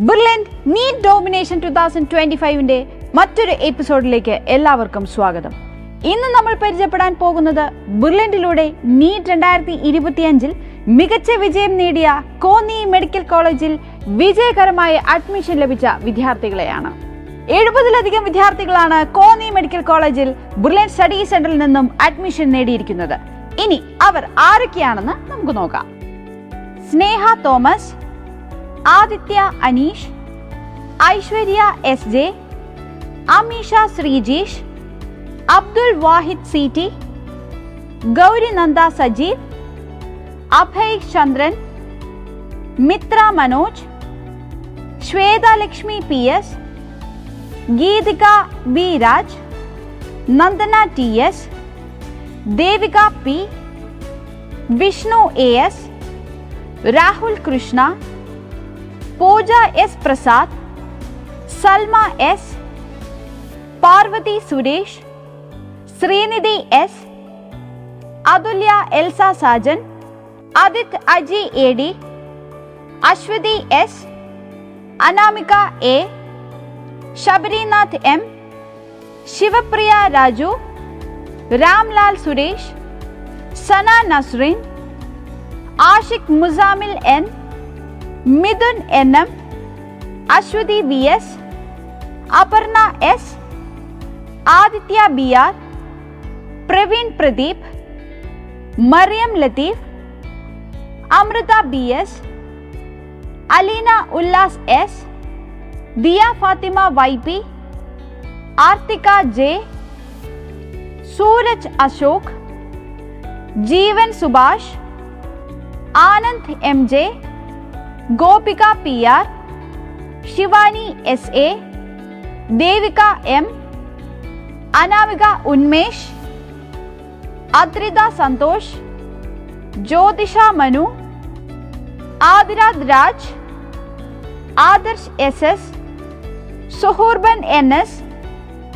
Brilliant NEET domination 2025ന്റെ മറ്റൊരു എപ്പിസോഡിലേക്ക് എല്ലാവർക്കും സ്വാഗതം. ഇന്ന് നമ്മൾ പരിചയപ്പെടാൻ പോകുന്നത് ബ്രില്യൻറ്റിലൂടെ നീറ്റ് 2025 മികച്ച വിജയം നേടിയ കോന്നി മെഡിക്കൽ കോളേജിൽ വിജയകരമായ അഡ്മിഷൻ ലഭിച്ച വിദ്യാർത്ഥികളെയാണ്. 70-ലധികം വിദ്യാർത്ഥികളാണ് കോന്നി മെഡിക്കൽ കോളേജിൽ ബ്രില്യൻറ്റ് സ്റ്റഡി സെന്ററിൽ നിന്നും അഡ്മിഷൻ നേടിയിരിക്കുന്നത്. ഇനി അവർ ആരൊക്കെയാണെന്ന് നമുക്ക് നോക്കാം. Sneha Thomas, Aditya Aneesh, Aishwarya SJ, Ameesha Sreejesh, Abdul Vahid CT, Gauri Nanda Sajeev, Abhay Chandran, Mithra Manoj, Shweta Lakshmi PS, Geethika B Raj, Nandana TS, Devika P, Vishnu AS, Rahul Krishna, Pooja S Prasad, Salma S, Parvathy Suresh, Sreenidhi S, Athulya Elsa Sajan, Adith Aji AD, Aswathy S, Anamika A, Sabarinath M, Sivapriya Raju, Ramlal Suresh, Sana Nasreen, Ashiq Muzammil N, Mithun NM, Aswathy VS, Aparna S, Aditya BR, Praveen Pradeep, Mariyam Latheef, Amritha BS, Aleena Ullas S, Diya Fathima YP, Aarthika J, Sooraj Ashok, Jeevan Subhash, Anand MJ, Gopika PR, Shivani SA, Devika M, Anamika Unmesh, Adritha Santhosh, Jyothisha Manu, Adiraj Raj, Adarsh SS, സുഹൂർബൻ NS,